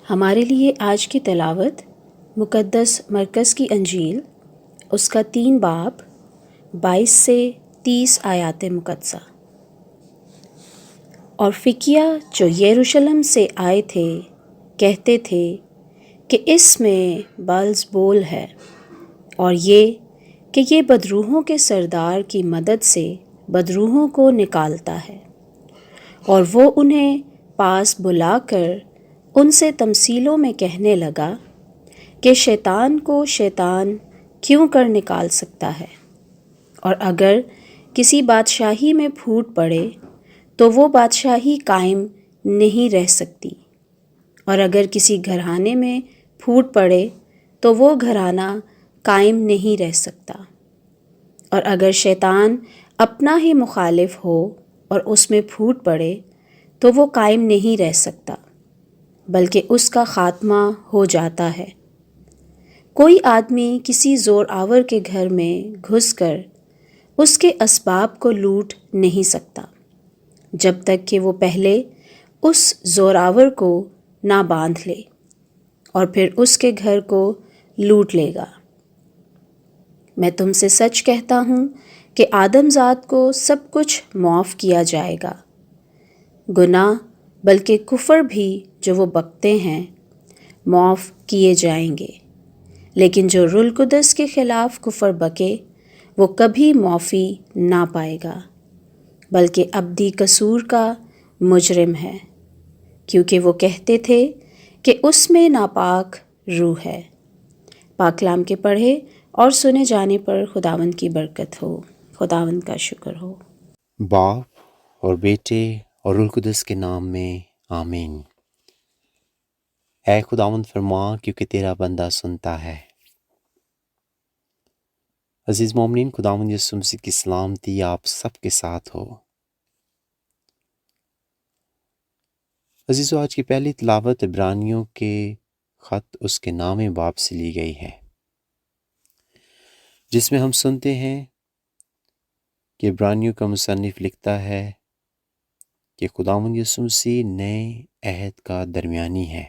ہمارے لیے آج کی تلاوت مقدس مرکز کی انجیل، اس کا 3 باب 22 سے 30 آیات مقدسہ۔ اور فکیہ جو یروشلم سے آئے تھے کہتے تھے کہ اس میں بلزبول ہے، اور یہ بدروحوں کے سردار کی مدد سے بدروحوں کو نکالتا ہے۔ اور وہ انہیں پاس بلا کر ان سے تمثیلوں میں کہنے لگا کہ شیطان کو شیطان کیوں کر نکال سکتا ہے، اور اگر کسی بادشاہی میں پھوٹ پڑے تو وہ بادشاہی قائم نہیں رہ سکتی، اور اگر کسی گھرانے میں پھوٹ پڑے تو وہ گھرانہ قائم نہیں رہ سکتا، اور اگر شیطان اپنا ہی مخالف ہو اور اس میں پھوٹ پڑے تو وہ قائم نہیں رہ سکتا، بلکہ اس کا خاتمہ ہو جاتا ہے۔ کوئی آدمی کسی زور آور کے گھر میں گھس کر اس کے اسباب کو لوٹ نہیں سکتا جب تک کہ وہ پہلے اس زور آور کو نہ باندھ لے، اور پھر اس کے گھر کو لوٹ لے گا۔ میں تم سے سچ کہتا ہوں کہ آدم ذات کو سب کچھ معاف کیا جائے گا، گناہ بلکہ کفر بھی جو وہ بکتے ہیں معاف کیے جائیں گے، لیکن جو روح القدس کے خلاف کفر بکے وہ کبھی معافی نہ پائے گا، بلکہ ابدی قصور کا مجرم ہے، کیونکہ وہ کہتے تھے کہ اس میں ناپاک روح ہے۔ پاک کلام کے پڑھے اور سنے جانے پر خداوند کی برکت ہو۔ خداوند کا شکر ہو۔ باپ اور بیٹے اور روح القدس کے نام میں آمین۔ اے خداوند فرما کیونکہ تیرا بندہ سنتا ہے۔ عزیز مومنین، خداوند یسوع مسیح کی سلامتی آپ سب کے ساتھ ہو۔ عزیزو، آج کی پہلی تلاوت عبرانیوں کے خط اس کے نام باب سے لی گئی ہے، جس میں ہم سنتے ہیں کہ عبرانیوں کا مصنف لکھتا ہے کہ خداوند یسوع مسیح نئے عہد کا درمیانی ہے۔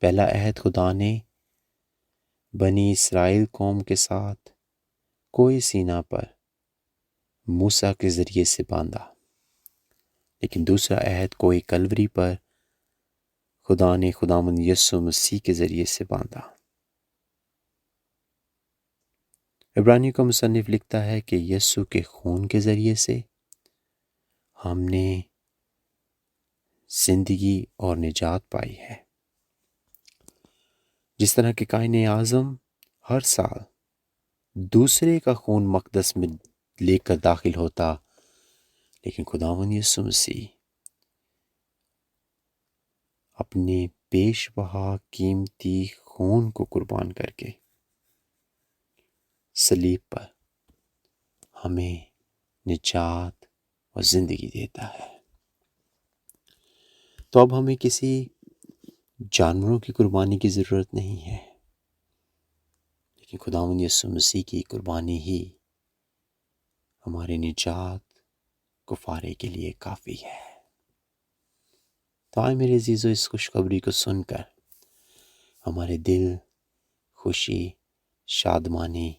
پہلا عہد خدا نے بنی اسرائیل قوم کے ساتھ کوہ سینا پر موسیٰ کے ذریعے سے باندھا، لیکن دوسرا عہد کوہ کلوری پر خدا نے خداوند یسوع مسیح کے ذریعے سے باندھا۔ عبرانیوں کا مصنف لکھتا ہے کہ یسوع کے خون کے ذریعے سے ہم نے زندگی اور نجات پائی ہے۔ جس طرح کہ قائن اعظم ہر سال دوسرے کا خون مقدس میں لے کر داخل ہوتا، لیکن خداوند یسوع مسیح اپنے بیش بہا قیمتی خون کو قربان کر کے صلیب پر ہمیں نجات اور زندگی دیتا ہے۔ تو اب ہمیں کسی جانوروں کی قربانی کی ضرورت نہیں ہے، لیکن خداوند یسوع مسیح کی قربانی ہی ہمارے نجات کفارے کے لیے کافی ہے۔ تو آئے میرے عزیزو، اس خوشخبری کو سن کر ہمارے دل خوشی، شادمانی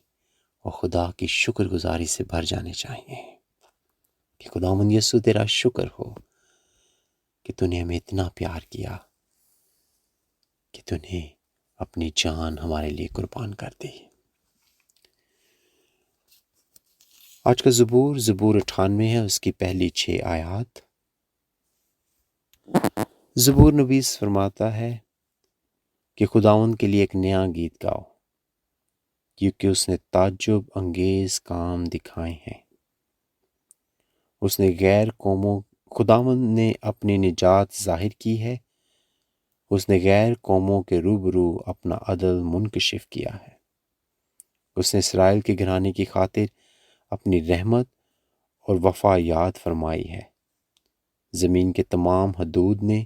اور خدا کی شکر گزاری سے بھر جانے چاہیے کہ خداوند یسوع تیرا شکر ہو کہ تو نے ہمیں اتنا پیار کیا کہ تو نے اپنی جان ہمارے لیے قربان کر دی۔ آج کا زبور 98 ہے، اس کی پہلی 6 آیات۔ زبور نویس فرماتا ہے کہ خداوند کے لیے ایک نیا گیت گاؤ، کیونکہ اس نے تعجب انگیز کام دکھائے ہیں۔ اس نے غیر قوموں خداوند نے اپنی نجات ظاہر کی ہے، اس نے غیر قوموں کے روبرو اپنا عدل منکشف کیا ہے۔ اس نے اسرائیل کے گھرانے کی خاطر اپنی رحمت اور وفا یاد فرمائی ہے۔ زمین کے تمام حدود نے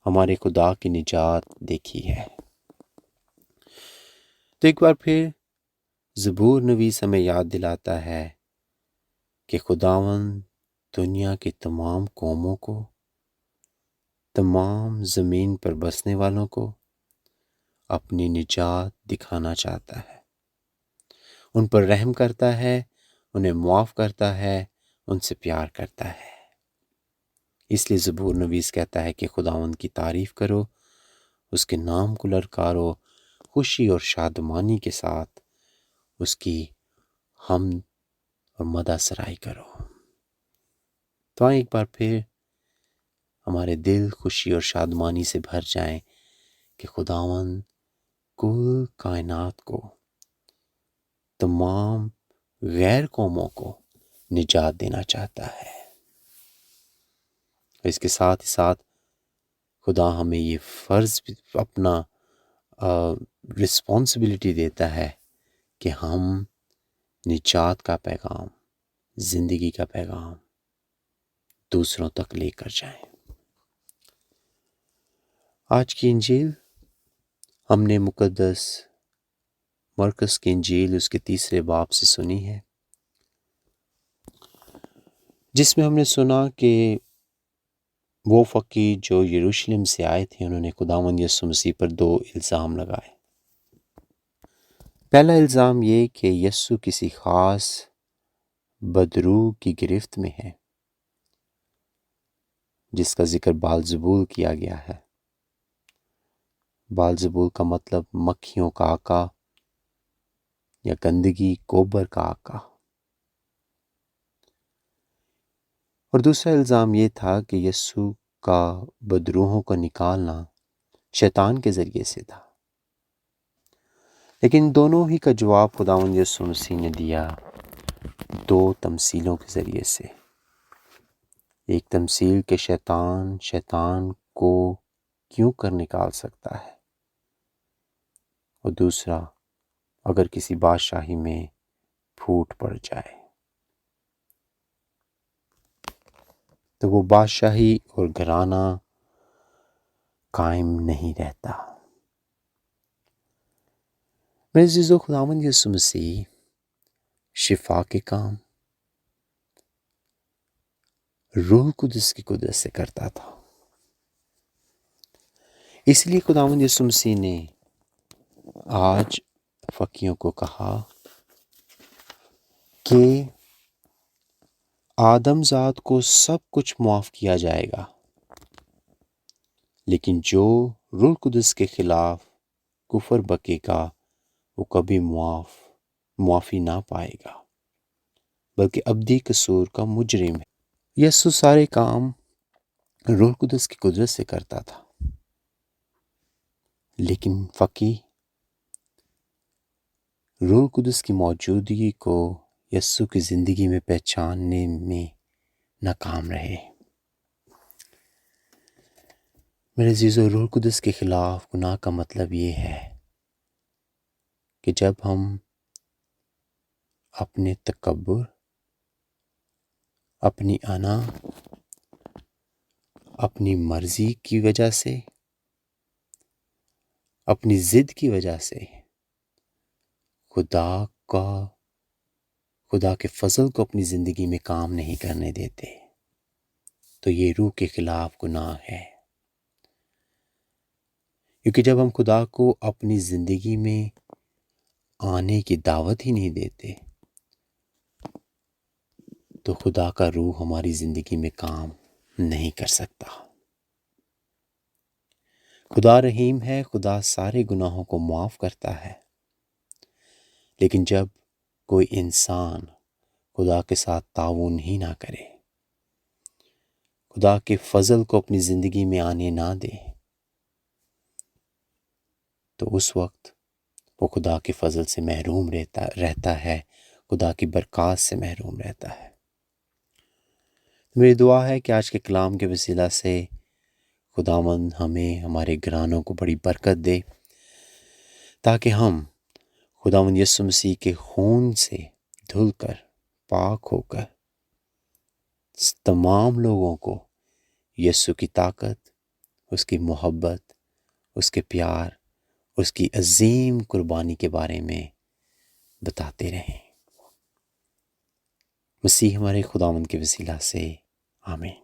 ہمارے خدا کی نجات دیکھی ہے۔ تو ایک بار پھر زبور نویس ہمیں یاد دلاتا ہے کہ خداوند دنیا کی تمام قوموں کو تمام زمین پر بسنے والوں کو اپنی نجات دکھانا چاہتا ہے، ان پر رحم کرتا ہے، انہیں معاف کرتا ہے، ان سے پیار کرتا ہے۔ اس لیے زبور نویس کہتا ہے کہ خداوند کی تعریف کرو، اس کے نام کو للکارو، خوشی اور شادمانی کے ساتھ اس کی حمد اور مدح سرائی کرو۔ تو ایک بار پھر ہمارے دل خوشی اور شادمانی سے بھر جائیں کہ خداوند کل کائنات کو، تمام غیر قوموں کو نجات دینا چاہتا ہے۔ اس کے ساتھ ہی ساتھ خدا ہمیں یہ فرض بھی اپنا رسپانسبلٹی دیتا ہے کہ ہم نجات کا پیغام، زندگی کا پیغام دوسروں تک لے کر جائیں۔ آج کی انجیل ہم نے مقدس مرکز کی انجیل اس کے 3 باب سے سنی ہے، جس میں ہم نے سنا کہ وہ فقیر جو یروشلم سے آئے تھے، انہوں نے خداوند یسوع مسیح پر 2 الزام لگائے۔ پہلا الزام یہ کہ یسوع کسی خاص بدروح کی گرفت میں ہے، جس کا ذکر بال-زبول کیا گیا ہے۔ بال-زبول کا مطلب مکھیوں کا آقا یا گندگی، گوبر کا آقا۔ اور دوسرا الزام یہ تھا کہ یسوع کا بدروحوں کو نکالنا شیطان کے ذریعے سے تھا، لیکن دونوں ہی کا جواب خداوند یسوع مسیح نے دیا 2 تمثیلوں کے ذریعے سے۔ ایک تمثیل کہ شیطان کو کیوں کر نکال سکتا ہے، اور دوسرا اگر کسی بادشاہی میں پھوٹ پڑ جائے تو وہ بادشاہی اور گھرانہ قائم نہیں رہتا۔ میرے عزیزو، خداوند یسوع مسیح شفا کے کام روح القدس کی قدرت سے کرتا تھا۔ اس لیے خداوند یسوع مسیح نے آج فقیروں کو کہا کہ آدم ذات کو سب کچھ معاف کیا جائے گا، لیکن جو روح القدس کے خلاف کفر بکے گا وہ کبھی معافی نہ پائے گا، بلکہ ابدی قصور کا مجرم ہے۔ یسوع سارے کام روح القدس کی قدرت سے کرتا تھا، لیکن فقی روح القدس کی موجودگی کو یسوع کی زندگی میں پہچاننے میں ناکام رہے۔ میرے عزیزو، روح القدس کے خلاف گناہ کا مطلب یہ ہے کہ جب ہم اپنے تکبر، اپنی انا، اپنی مرضی کی وجہ سے، اپنی ضد کی وجہ سے خدا کے فضل کو اپنی زندگی میں کام نہیں کرنے دیتے، تو یہ روح کے خلاف گناہ ہے۔ کیونکہ جب ہم خدا کو اپنی زندگی میں آنے کی دعوت ہی نہیں دیتے تو خدا کا روح ہماری زندگی میں کام نہیں کر سکتا۔ خدا رحیم ہے، خدا سارے گناہوں کو معاف کرتا ہے، لیکن جب کوئی انسان خدا کے ساتھ تعاون ہی نہ کرے، خدا کے فضل کو اپنی زندگی میں آنے نہ دے، تو اس وقت وہ خدا کے فضل سے محروم رہتا ہے، خدا کی برکات سے محروم رہتا ہے۔ میری دعا ہے کہ آج کے کلام کے وسیلہ سے خداوند ہمیں، ہمارے گھرانوں کو بڑی برکت دے، تاکہ ہم خداوند یسوع مسیح کے خون سے دھل کر، پاک ہو کر، تمام لوگوں کو یسوع کی طاقت، اس کی محبت، اس کے پیار، اس کی عظیم قربانی کے بارے میں بتاتے رہیں۔ مسیح ہمارے خداوند کے وسیلہ سے آمین۔